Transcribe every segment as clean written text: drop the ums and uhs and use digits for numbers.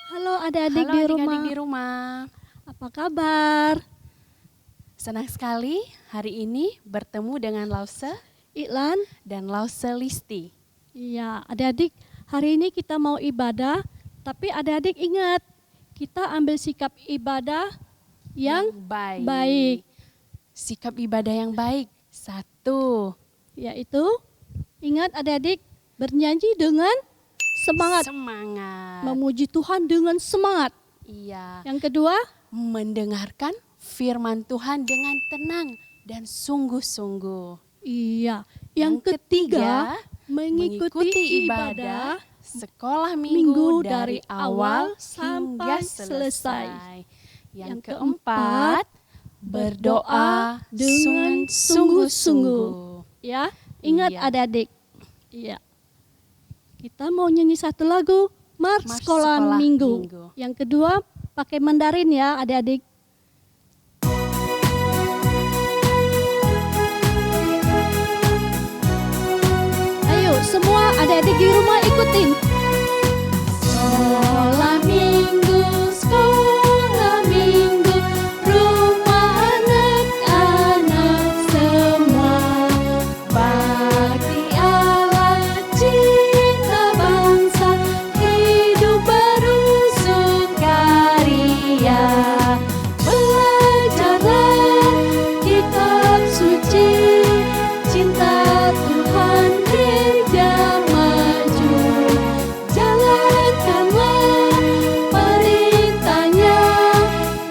Halo adik-adik Halo di adik-adik rumah, di rumah. apa kabar? Senang sekali hari ini bertemu dengan Lause Iklan? dan Lause Listi. Iya, adik-adik, hari ini kita mau ibadah, tapi adik-adik ingat, kita ambil sikap ibadah yang baik, Sikap ibadah yang baik. 1. yaitu ingat adik-adik bernyanyi dengan semangat, Semangat. memuji Tuhan dengan semangat. Iya. Yang kedua, Mendengarkan firman Tuhan dengan tenang dan sungguh-sungguh. iya. Yang ketiga, mengikuti ibadah sekolah minggu minggu dari awal sampai hingga selesai. Yang Yang keempat, berdoa dengan sungguh-sungguh. sungguh-sungguh. Ya, ingat Iya. adik-adik. Iya. Kita mau nyanyi satu lagu, Mars Mars Sekolah Sekolah Minggu. Minggu. Yang kedua, pakai Mandarin ya adik-adik. Ayo, semua adik-adik di rumah ikutin. Sekolah minggu, rumah anak-anak semua. Bakti Allah, cinta bangsa, hidup baru sukaria. Belajarlah kitab suci, cinta Tuhan gereja maju. Jalankanlah perintahnya,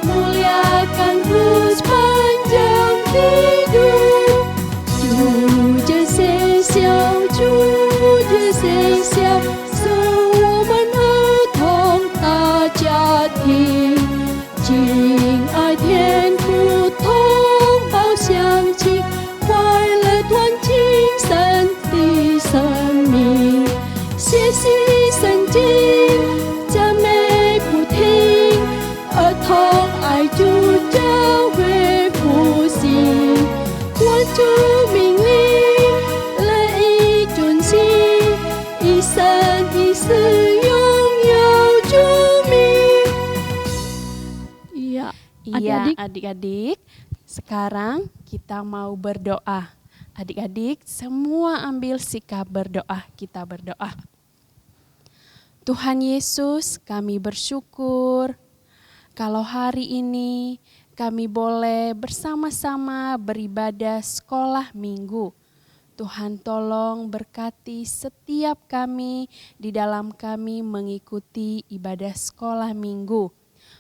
muliakan terus panjang hidup. 主这些小，主这些小，是我们儿童大家庭，敬爱天父同胞相亲，快乐团结神的生命，学习圣经，赞美不停，儿童爱主教会复兴。关注命令，乐意遵行，一生一世拥有主名。Iya, Iya, adik-adik. adik-adik, sekarang kita mau berdoa. Adik-adik, semua ambil sikap berdoa. Kita berdoa. Tuhan Yesus, kami bersyukur kalau hari ini kami boleh bersama-sama beribadah sekolah minggu. Tuhan tolong berkati setiap kami di dalam kami mengikuti ibadah sekolah minggu.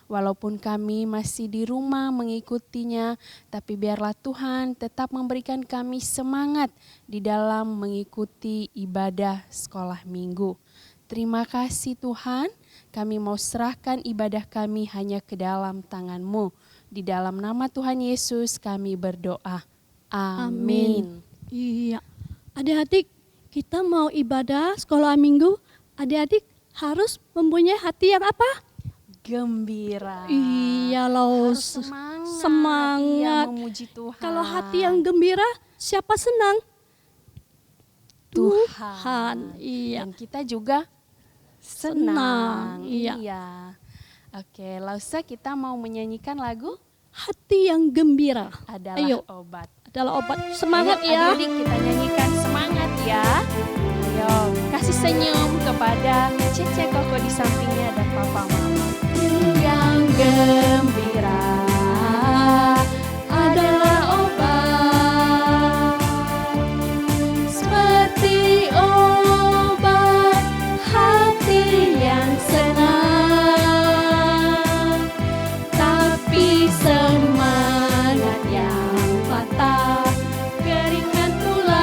Walaupun kami masih di rumah mengikutinya, tapi biarlah Tuhan tetap memberikan kami semangat di dalam mengikuti ibadah sekolah minggu. Terima kasih Tuhan, kami mau serahkan ibadah kami hanya ke dalam tangan-Mu. Di dalam nama Tuhan Yesus kami berdoa. Amin. Iya, adik-adik, kita mau ibadah sekolah minggu. Adik-adik harus mempunyai hati yang apa? Gembira. Iya loh, Harus semangat. semangat. Iya, memuji Tuhan. Kalau hati yang gembira, siapa senang? Tuhan. Iya. Dan kita juga Senang, senang. iya. Oke, Lausa kita mau menyanyikan lagu Hati yang gembira adalah Ayo. obat. adalah obat. Semangat Ayo, ya. adik-adik kita nyanyikan semangat ya. Ayo, kasih senyum kepada Cece Koko di sampingnya dan Papa Mama. Yang gembira adalah obat, seperti obat hati yang senang. Tapi semangat yang patah keringkan tulang.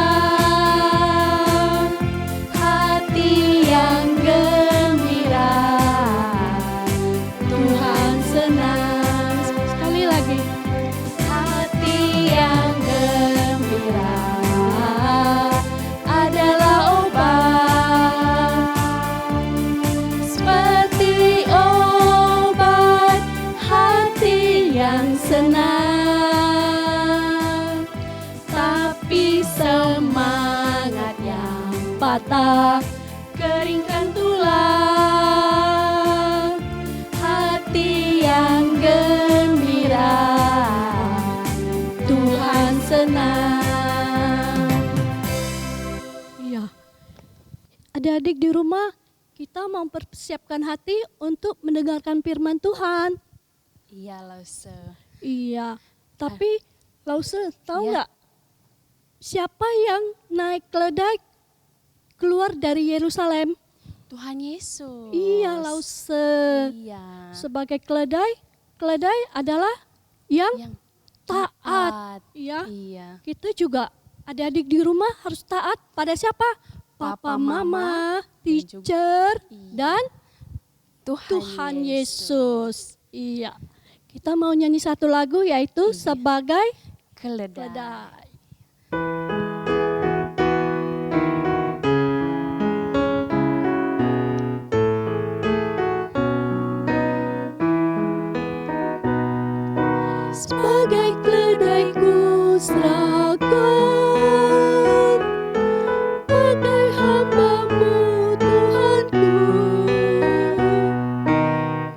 Hati yang gembira Tuhan senang. Sekali lagi. Hati yang gembira adalah obat, seperti obat hati yang senang. Tapi semangat yang patah keringkan tulang. Hati yang gembira Tuhan senang. Iya. Adik-adik di rumah, kita mempersiapkan hati untuk mendengarkan firman Tuhan. Iya, Lause. Iya. Tapi Lause, tahu Iya. nggak siapa yang naik keledai keluar dari Yerusalem? Tuhan Yesus. Iya, Lause. Iya. Sebagai keledai adalah yang Yang taat. Iya. Iya. Kita juga adik-adik di rumah harus taat pada siapa? Papa, Mama, Mama, teacher, Iya. dan Tuhan Yesus. Iya. Kita mau nyanyi satu lagu yaitu Iya. sebagai Keledai. keledai. Sebagai keledai ku serahkan, bagai hamba-Mu Tuhanku.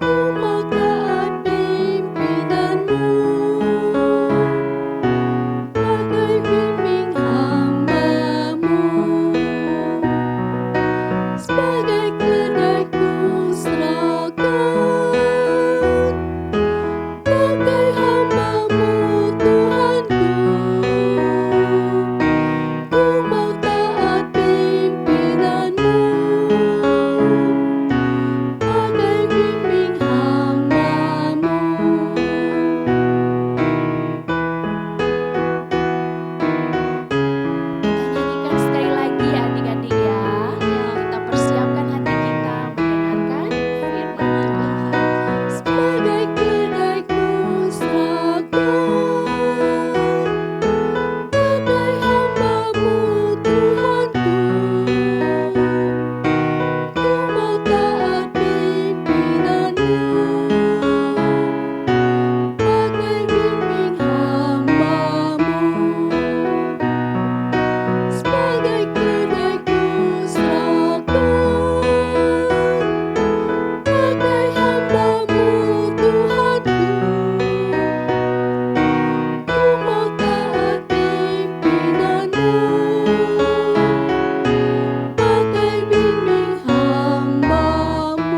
Ku mau taat pimpinan-Mu, bagai bimbing hamba-Mu. Sebagai keledai ku serahkan, bagai hamba-Mu Tuhanku. Ku mau taat pimpinan-Mu, bagai bimbing hamba-Mu. Kita nyanyikan sekali lagi ya adik-adik ya. Kita persiapkan hati kita mendengarkan firman Tuhan. Sebagai keledai ku serahkan, bagai hamba-Mu Tuhanku. Ku mau taat pimpinan-Mu, bagai bimbing hamba-Mu. Sebagai keledai ku serahkan, bagai hamba-Mu Tuhanku. Ku mau taat pimpinan-Mu, bagai bimbing hamba-Mu.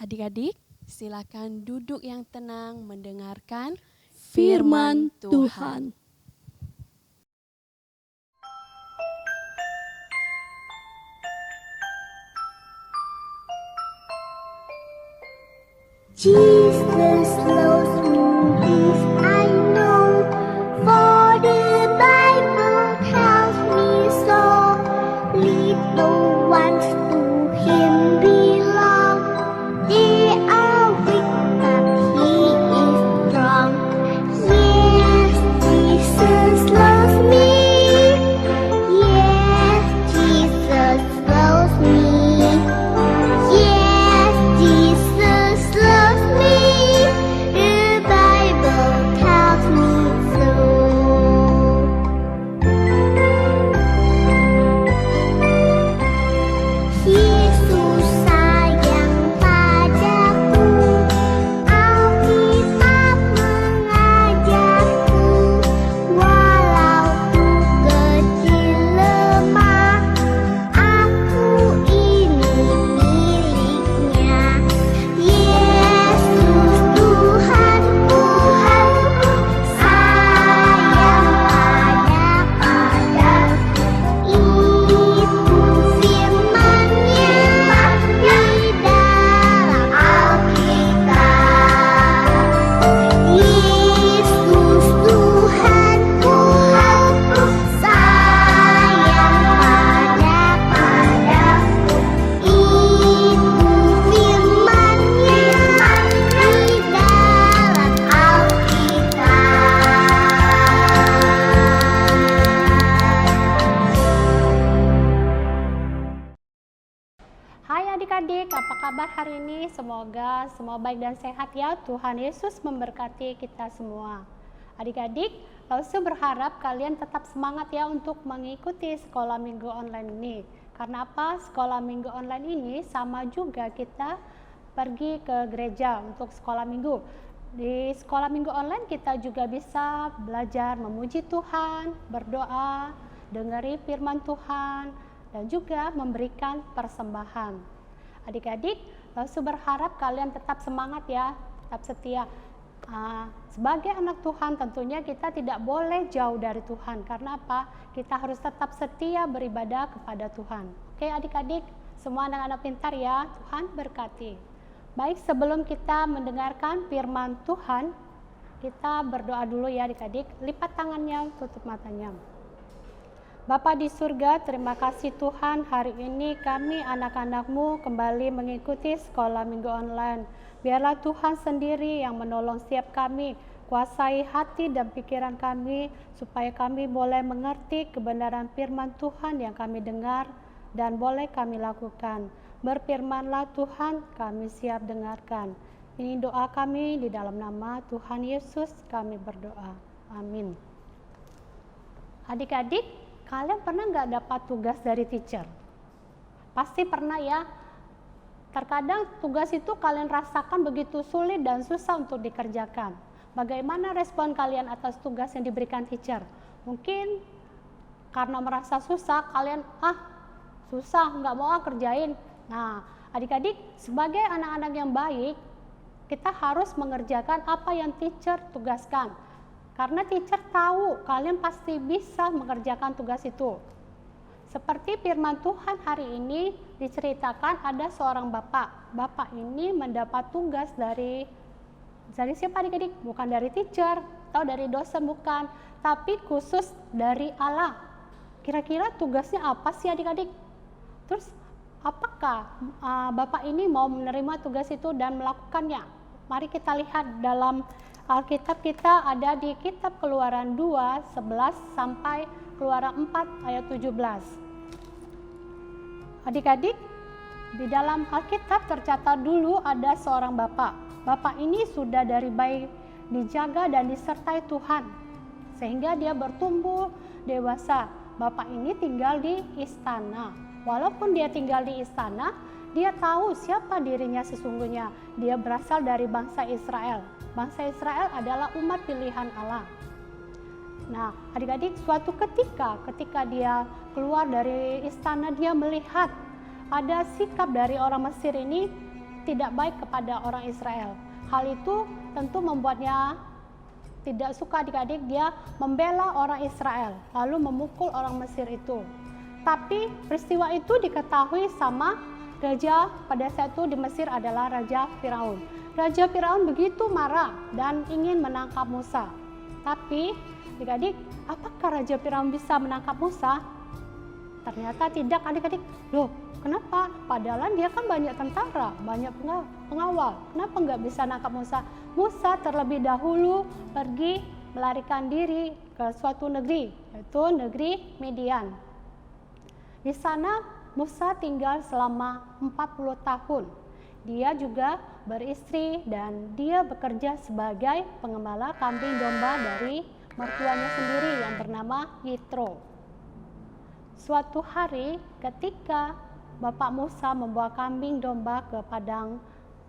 Adik-adik, silakan duduk yang tenang mendengarkan Firman Tuhan. Jesus loves me, this I know, for the Bible tells me so. Little ones to Him belong, they are weak but He is strong. Yes, Jesus loves me. Yes, Jesus loves me. Yes, Jesus loves me. kabar hari ini? Semoga semua baik dan sehat ya. Tuhan Yesus memberkati kita semua. Adik-adik, Lausu berharap kalian tetap semangat ya untuk mengikuti sekolah minggu online ini. Karena apa? Sekolah minggu online ini sama juga kita pergi ke gereja untuk sekolah minggu. Di sekolah minggu online kita juga bisa belajar memuji Tuhan, berdoa, dengari firman Tuhan, dan juga memberikan persembahan. Adik-adik, Lausu berharap kalian tetap semangat ya, tetap setia. Sebagai anak Tuhan tentunya kita tidak boleh jauh dari Tuhan. Karena apa? Kita harus tetap setia beribadah kepada Tuhan. Oke adik-adik, semua anak-anak pintar ya, Tuhan berkati. Baik, sebelum kita mendengarkan firman Tuhan, kita berdoa dulu ya adik-adik. Lipat tangannya, tutup matanya. Bapa di surga, terima kasih Tuhan, hari ini kami anak-anak-Mu kembali mengikuti sekolah minggu online. Biarlah Tuhan sendiri yang menolong setiap kami, kuasai hati dan pikiran kami, supaya kami boleh mengerti kebenaran firman Tuhan yang kami dengar dan boleh kami lakukan. Berfirmanlah Tuhan, kami siap dengarkan. Ini doa kami di dalam nama Tuhan Yesus kami berdoa. Amin. Adik-adik, kalian pernah nggak dapat tugas dari teacher? Pasti pernah ya. Terkadang tugas itu kalian rasakan begitu sulit dan susah untuk dikerjakan. Bagaimana respon kalian atas tugas yang diberikan teacher? Mungkin karena merasa susah, kalian susah, nggak mau kerjain. Nah, adik-adik, sebagai anak-anak yang baik, kita harus mengerjakan apa yang teacher tugaskan. Karena teacher tahu kalian pasti bisa mengerjakan tugas itu. Seperti firman Tuhan hari ini diceritakan ada seorang bapak. Bapak ini mendapat tugas dari siapa adik-adik? Bukan dari teacher atau dari dosen, bukan. Tapi khusus dari Allah. Kira-kira tugasnya apa sih adik-adik? Terus apakah bapak ini mau menerima tugas itu dan melakukannya? Mari kita lihat dalam Alkitab kita ada di kitab Keluaran 2:11 sampai Keluaran 4 ayat 17. Adik-adik, di dalam Alkitab tercatat dulu ada seorang bapak. Bapak ini sudah dari bayi dijaga dan disertai Tuhan, sehingga dia bertumbuh dewasa. Bapak ini tinggal di istana. Walaupun dia tinggal di istana, dia tahu siapa dirinya sesungguhnya. Dia berasal dari bangsa Israel. Bangsa Israel adalah umat pilihan Allah. Nah, adik-adik, suatu ketika dia keluar dari istana, dia melihat ada sikap dari orang Mesir ini tidak baik kepada orang Israel. Hal itu tentu membuatnya tidak suka adik-adik. Dia membela orang Israel, lalu memukul orang Mesir itu. Tapi peristiwa itu diketahui sama raja pada saat itu di Mesir adalah Raja Firaun. Raja Firaun begitu marah dan ingin menangkap Musa. Tapi adik-adik, apakah Raja Firaun bisa menangkap Musa? Ternyata tidak adik-adik. Loh, kenapa? Padahal dia kan banyak tentara, banyak pengawal. Kenapa nggak bisa nangkap Musa? Musa terlebih dahulu pergi melarikan diri ke suatu negeri, yaitu negeri Midian. Di sana Musa tinggal selama 40 tahun. Dia juga beristri dan dia bekerja sebagai pengembala kambing domba dari mertuanya sendiri yang bernama Yitro. Suatu hari ketika Bapak Musa membawa kambing domba ke padang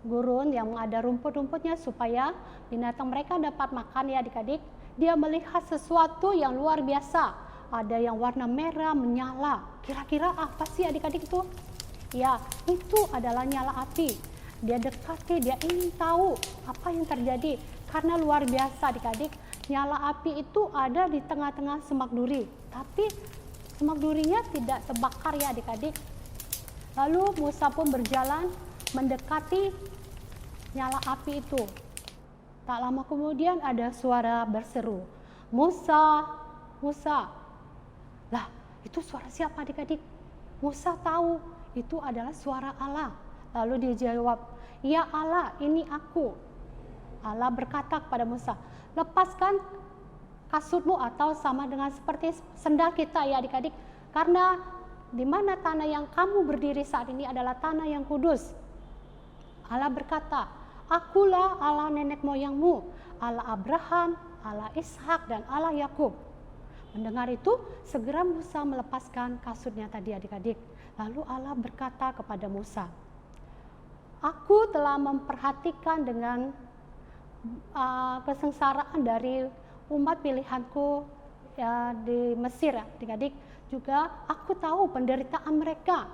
gurun yang ada rumput-rumputnya supaya binatang mereka dapat makan ya adik-adik, dia melihat sesuatu yang luar biasa. Ada yang warna merah menyala. Kira-kira apa sih adik-adik itu? Ya, itu adalah nyala api. Dia dekati, dia ingin tahu apa yang terjadi. Karena luar biasa adik-adik, nyala api itu ada di tengah-tengah semak duri. Tapi semak durinya tidak terbakar ya adik-adik. Lalu Musa pun berjalan mendekati nyala api itu. Tak lama kemudian ada suara berseru, "Musa, Musa." Lah, itu suara siapa adik-adik? Musa tahu itu adalah suara Allah. Lalu dia jawab, "Ya Allah, ini aku." Allah berkata kepada Musa, "Lepaskan kasutmu," atau sama dengan seperti sendal kita ya adik-adik. Karena di mana tanah yang kamu berdiri saat ini adalah tanah yang kudus. Allah berkata, "Akulah Allah nenek moyangmu, Allah Abraham, Allah Ishak, dan Allah Yakub." Mendengar itu, segera Musa melepaskan kasurnya tadi adik-adik. Lalu Allah berkata kepada Musa, "Aku telah memperhatikan dengan kesengsaraan dari umat pilihanku di Mesir, adik-adik. Juga aku tahu penderitaan mereka.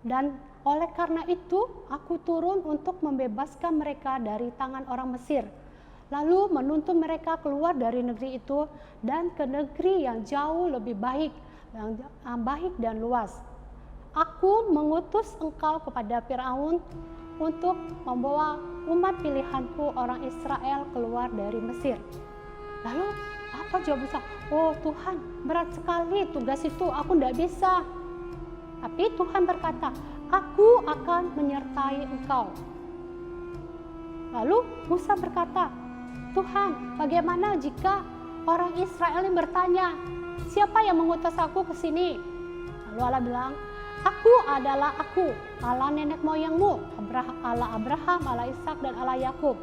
Dan oleh karena itu, aku turun untuk membebaskan mereka dari tangan orang Mesir. Lalu menuntun mereka keluar dari negeri itu dan ke negeri yang jauh lebih baik, yang baik dan luas. Aku mengutus engkau kepada Firaun untuk membawa umat pilihanku orang Israel keluar dari Mesir." Lalu apa jawab Musa? "Oh Tuhan, berat sekali tugas itu, aku tidak bisa." Tapi Tuhan berkata, "Aku akan menyertai engkau." Lalu Musa berkata, "Tuhan, bagaimana jika orang Israel ini bertanya, siapa yang mengutus aku ke sini?" Lalu Allah bilang, "Aku adalah aku, Allah nenek moyangmu, Allah Abraham, Allah Ishak, dan Allah Yakub.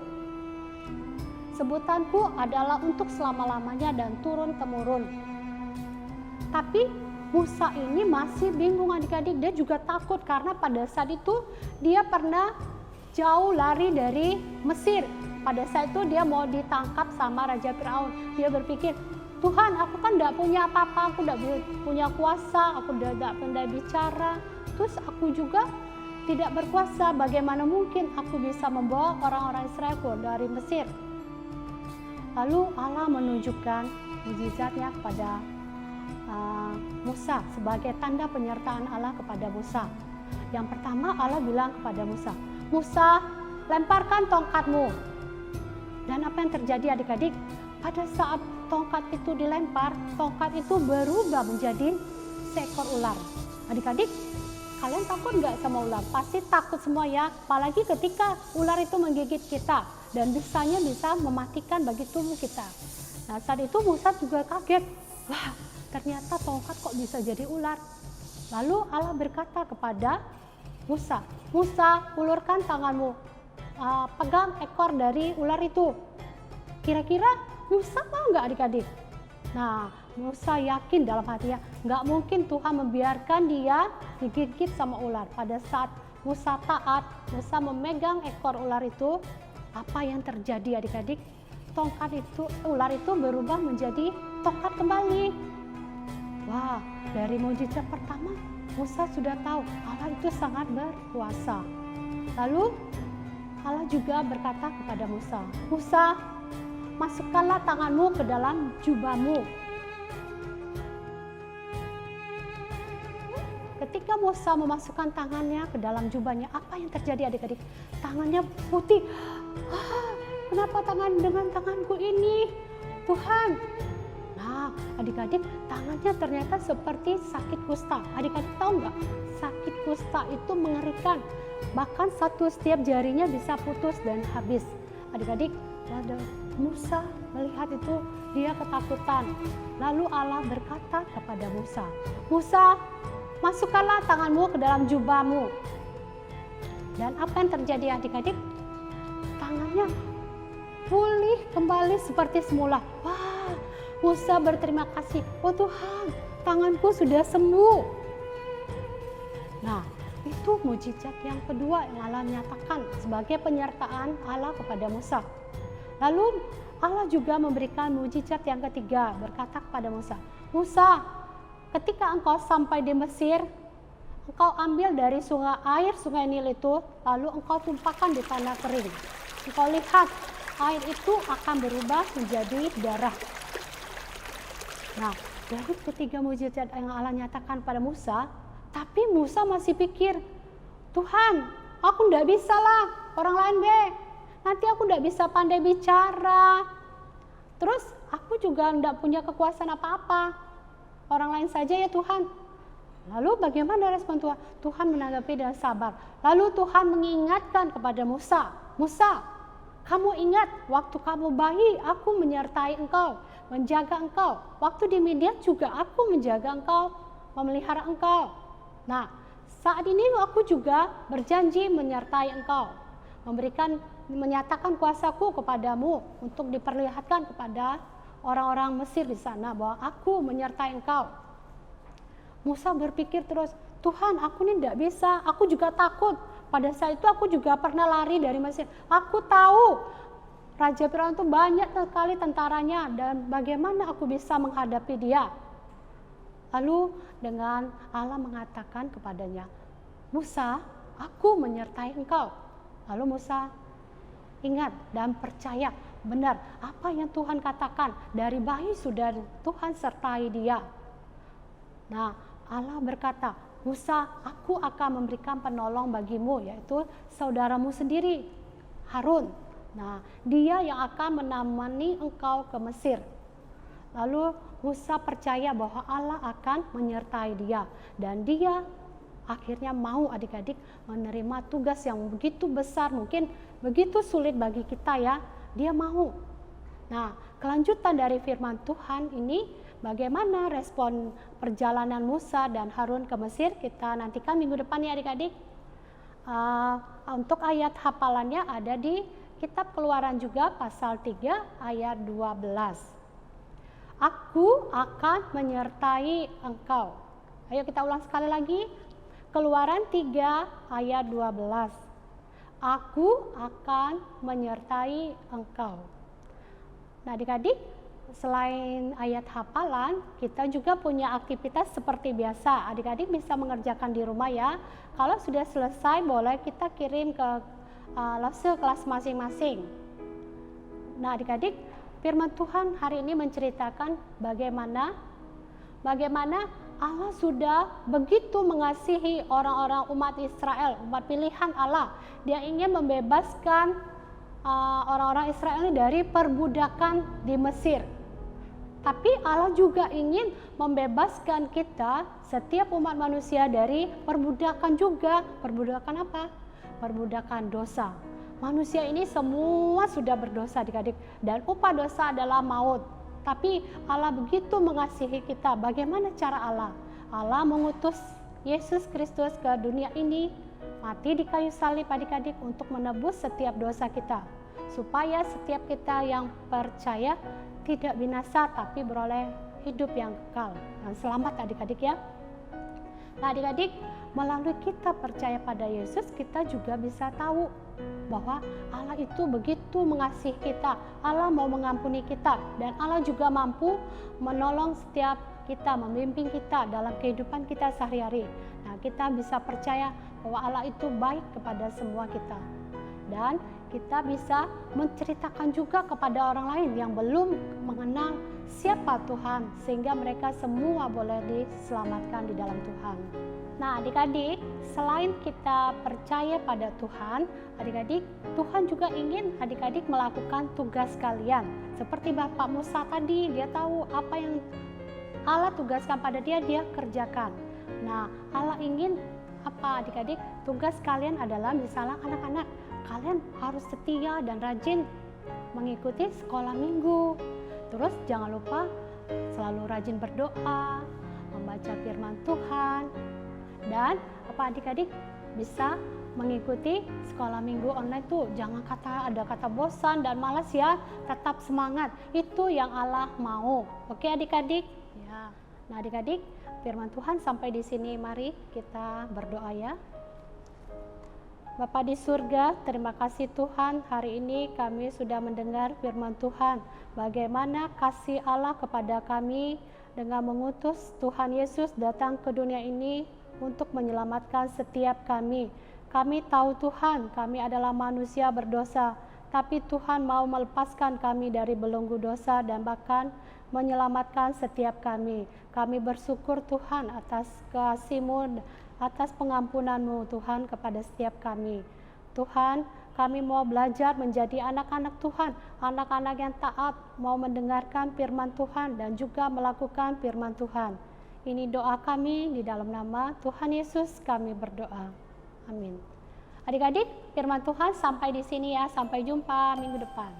Sebutanku adalah untuk selama-lamanya dan turun-temurun." Tapi Musa ini masih bingung adik-adik, dia juga takut karena pada saat itu dia pernah jauh lari dari Mesir. Pada saat itu dia mau ditangkap sama Raja Firaun. Dia berpikir, "Tuhan, aku kan tidak punya apa-apa, aku tidak punya kuasa, aku tidak pandai bicara. Terus aku juga tidak berkuasa, bagaimana mungkin aku bisa membawa orang-orang Israel keluar dari Mesir?" Lalu Allah menunjukkan mukjizatnya kepada Musa sebagai tanda penyertaan Allah kepada Musa. Yang pertama, Allah bilang kepada Musa, "Musa, lemparkan tongkatmu." Dan apa yang terjadi adik-adik? Pada saat tongkat itu dilempar, tongkat itu berubah menjadi seekor ular. Adik-adik, kalian takut nggak sama ular? Pasti takut semua ya, apalagi ketika ular itu menggigit kita dan bisa mematikan bagi tubuh kita. Nah, saat itu Musa juga kaget. Wah, ternyata tongkat kok bisa jadi ular. Lalu Allah berkata kepada Musa, "Musa, ulurkan tanganmu, pegang ekor dari ular itu." Kira-kira Musa mau nggak adik-adik? Nah, Musa yakin dalam hatinya, nggak mungkin Tuhan membiarkan dia digigit sama ular. Pada saat Musa taat, Musa memegang ekor ular itu, apa yang terjadi adik-adik? Ular itu berubah menjadi tongkat kembali. Wah, dari mukjizat pertama, Musa sudah tahu Allah itu sangat berkuasa. Lalu Allah juga berkata kepada Musa, "Musa, masukkanlah tanganmu ke dalam jubahmu." Ketika Musa memasukkan tangannya ke dalam jubahnya, apa yang terjadi adik-adik? Tangannya putih. Kenapa dengan tanganku ini, Tuhan? Nah, adik-adik, tangannya ternyata seperti sakit kusta. Adik-adik tahu nggak? Sakit kusta itu mengerikan. Bahkan setiap jarinya bisa putus dan habis. Adik-adik, Musa melihat itu, dia ketakutan. Lalu Allah berkata kepada Musa, "Musa, masukkanlah tanganmu ke dalam jubahmu." Dan apa yang terjadi adik-adik? Tangannya pulih kembali seperti semula. Wah, Musa berterima kasih. "Oh Tuhan, tanganku sudah sembuh." Nah, itu mukjizat yang kedua yang Allah nyatakan sebagai penyertaan Allah kepada Musa. Lalu Allah juga memberikan mukjizat yang ketiga, berkata kepada Musa, "Musa, ketika engkau sampai di Mesir, engkau ambil dari sungai Nil itu, lalu engkau tumpahkan di tanah kering. Engkau lihat air itu akan berubah menjadi darah." Nah, dari ketiga mukjizat yang Allah nyatakan pada Musa, tapi Musa masih pikir, "Tuhan, aku tidak bisa lah, orang lain deh. Nanti aku tidak bisa pandai bicara. Terus aku juga tidak punya kekuasaan apa-apa. Orang lain saja ya Tuhan." Lalu bagaimana respon Tuhan? Tuhan menanggapi dengan sabar. Lalu Tuhan mengingatkan kepada Musa, "Musa, kamu ingat waktu kamu bayi aku menyertai engkau, menjaga engkau. Waktu di Midian juga aku menjaga engkau, memelihara engkau. Nah, saat ini aku juga berjanji menyertai engkau, menyatakan kuasaku kepadamu untuk diperlihatkan kepada orang-orang Mesir di sana bahwa aku menyertai engkau. Musa berpikir terus, Tuhan, aku ini tidak bisa, aku juga takut. Pada saat itu aku juga pernah lari dari Mesir. Aku tahu Raja Firaun itu banyak sekali tentaranya dan bagaimana aku bisa menghadapi dia. Lalu dengan Allah mengatakan kepadanya, Musa, aku menyertai engkau. Lalu Musa ingat dan percaya benar apa yang Tuhan katakan. Dari bayi sudah Tuhan sertai dia. Nah, Allah berkata, Musa, aku akan memberikan penolong bagimu, yaitu saudaramu sendiri, Harun. Nah, dia yang akan menemani engkau ke Mesir. Lalu Musa percaya bahwa Allah akan menyertai dia. Dan dia akhirnya mau adik-adik menerima tugas yang begitu besar, mungkin begitu sulit bagi kita ya. Dia mau. Nah, kelanjutan dari firman Tuhan ini, bagaimana respon perjalanan Musa dan Harun ke Mesir, kita nantikan minggu depan ya adik-adik. Untuk ayat hafalannya ada di kitab Keluaran juga pasal 3 ayat 12. Aku akan menyertai engkau. Ayo kita ulang sekali lagi. Keluaran 3 ayat 12. Aku akan menyertai engkau. Nah adik-adik, selain ayat hafalan, kita juga punya aktivitas seperti biasa. Adik-adik bisa mengerjakan di rumah ya. Kalau sudah selesai, boleh kita kirim ke lose kelas masing-masing. Nah adik-adik, firman Tuhan hari ini menceritakan bagaimana Allah sudah begitu mengasihi orang-orang umat Israel, umat pilihan Allah. Dia ingin membebaskan orang-orang Israel ini dari perbudakan di Mesir. Tapi Allah juga ingin membebaskan kita, setiap umat manusia, dari perbudakan juga. Perbudakan apa? Perbudakan dosa. Manusia ini semua sudah berdosa adik-adik, dan upah dosa adalah maut. Tapi Allah begitu mengasihi kita. Bagaimana cara Allah? Allah mengutus Yesus Kristus ke dunia ini, mati di kayu salib adik-adik untuk menebus setiap dosa kita, supaya setiap kita yang percaya tidak binasa tapi beroleh hidup yang kekal dan selamat adik-adik ya. Nah adik-adik, melalui kita percaya pada Yesus, kita juga bisa tahu bahwa Allah itu begitu mengasihi kita. Allah mau mengampuni kita, dan Allah juga mampu menolong setiap kita, membimbing kita dalam kehidupan kita sehari-hari. Nah kita bisa percaya bahwa Allah itu baik kepada semua kita, dan kita bisa menceritakan juga kepada orang lain yang belum mengenal siapa Tuhan, sehingga mereka semua boleh diselamatkan di dalam Tuhan. Nah adik-adik, selain kita percaya pada Tuhan, adik-adik, Tuhan juga ingin adik-adik melakukan tugas kalian. Seperti Bapak Musa tadi, dia tahu apa yang Allah tugaskan pada dia, dia kerjakan. Nah Allah ingin apa adik-adik? Tugas kalian adalah misalnya anak-anak, kalian harus setia dan rajin mengikuti sekolah minggu. Terus jangan lupa selalu rajin berdoa, membaca firman Tuhan, dan apa adik-adik bisa mengikuti sekolah minggu online tuh. Jangan ada kata bosan dan malas ya, tetap semangat. Itu yang Allah mau. Oke adik-adik? Ya. Nah adik-adik, firman Tuhan sampai di sini, mari kita berdoa ya. Bapa di surga, terima kasih Tuhan, hari ini kami sudah mendengar firman Tuhan. Bagaimana kasih Allah kepada kami dengan mengutus Tuhan Yesus datang ke dunia ini untuk menyelamatkan setiap kami. Kami tahu Tuhan, kami adalah manusia berdosa, tapi Tuhan mau melepaskan kami dari belenggu dosa dan bahkan menyelamatkan setiap kami. Kami bersyukur Tuhan atas kasih-Mu, atas pengampunan-Mu Tuhan kepada setiap kami. Tuhan, kami mau belajar menjadi anak-anak Tuhan, anak-anak yang taat, mau mendengarkan firman Tuhan dan juga melakukan firman Tuhan. Ini doa kami, di dalam nama Tuhan Yesus kami berdoa. Amin. Adik-adik, firman Tuhan sampai di sini ya. Sampai jumpa minggu depan.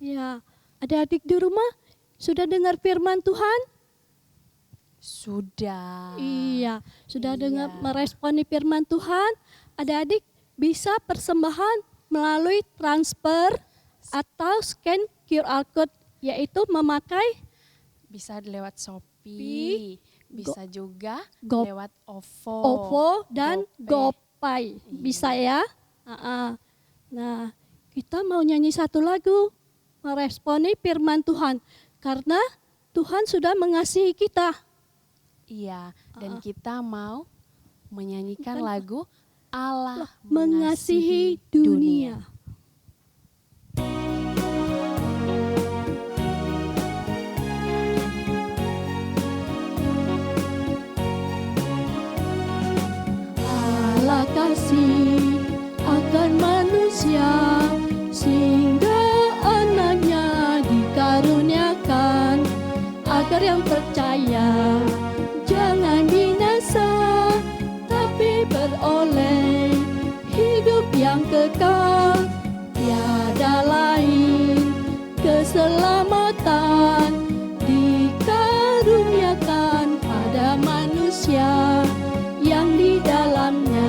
Ya, adik-adik di rumah sudah dengar firman Tuhan? Sudah. Iya, sudah dengar Iya. meresponi firman Tuhan. Adik-adik bisa persembahan melalui transfer atau scan QR code, yaitu memakai Bisa lewat Shopee, bisa juga Go- lewat OVO. OVO dan GoPay. GoPay. Bisa ya? Nah, kita mau nyanyi satu lagu meresponi firman Tuhan karena Tuhan sudah mengasihi kita. Iya, dan kita mau menyanyikan Bukan. lagu Allah Mengasihi dunia. Allah kasih akan manusia sehingga anaknya dikaruniakan agar yang percaya jangan binasa tapi beroleh hidup yang kekal. Tiada lain keselamatan dikaruniakan pada manusia yang di dalamnya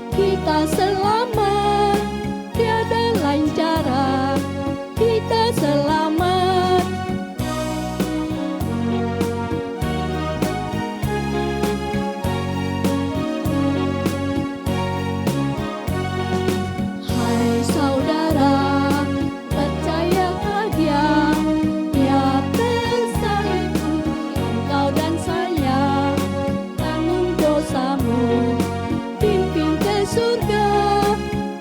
kita selamat. Tiada lain cara kita selamat. Hai saudara, percayalah Dia, Dia besar itu engkau dan saya. Tanggung dosamu, pimpin ke surga,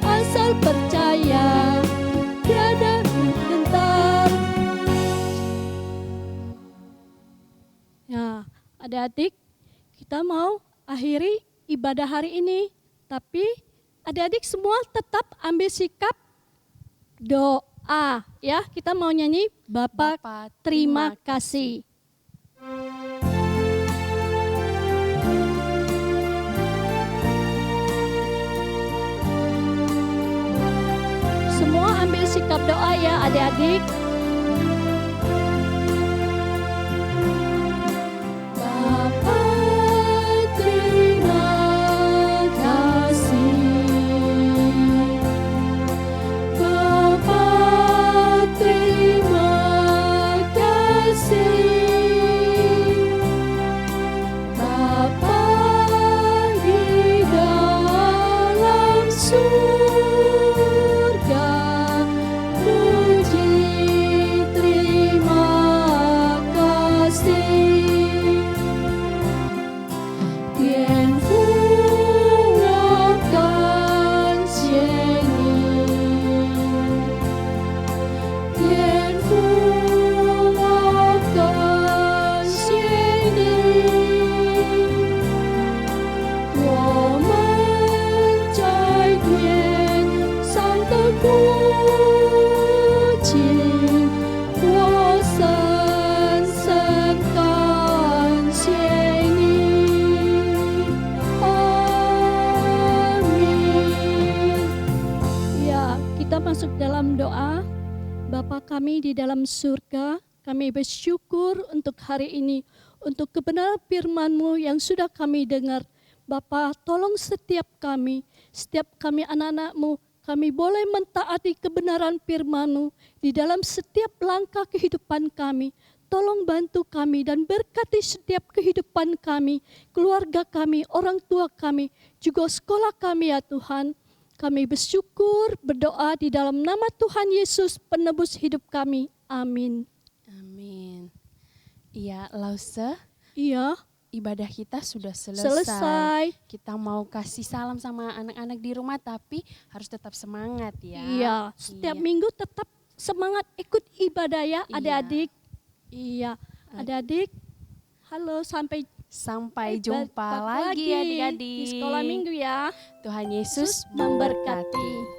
asal percaya, tiada gentar. Ya, adik-adik, kita mau akhiri ibadah hari ini, tapi adik-adik semua tetap ambil sikap doa ya. Kita mau nyanyi Bapa Bapa, terima terima kasih. Semua ambil sikap doa ya adik-adik. Bapa terima kasih. Bapa terima kasih. Bapa di dalam surga, puji terima kasih. Thiên Phú con xin Thiên Phú con xin我们在天上的父亲，我深深感谢你。Amin. Ya, kita masuk dalam doa. Bapa kami di dalam surga, kami bersyukur untuk hari ini, untuk kebenaran firman-Mu yang sudah kami dengar. Bapa, tolong setiap kami anak-anak-Mu, kami boleh mentaati kebenaran firman-Mu di dalam setiap langkah kehidupan kami. Tolong bantu kami dan berkati setiap kehidupan kami, keluarga kami, orang tua kami, juga sekolah kami ya Tuhan. Kami bersyukur, berdoa di dalam nama Tuhan Yesus, penebus hidup kami. Amin. Amin. Iya, Lause, Iya, ibadah kita sudah selesai. Kita mau kasih salam sama anak-anak di rumah, tapi harus tetap semangat ya. Iya, setiap minggu tetap semangat ikut ibadah ya Iya. adik-adik. Iya, adik-adik. Halo, sampai Sampai jumpa bertemu lagi adik-adik di sekolah minggu ya. Tuhan Yesus memberkati.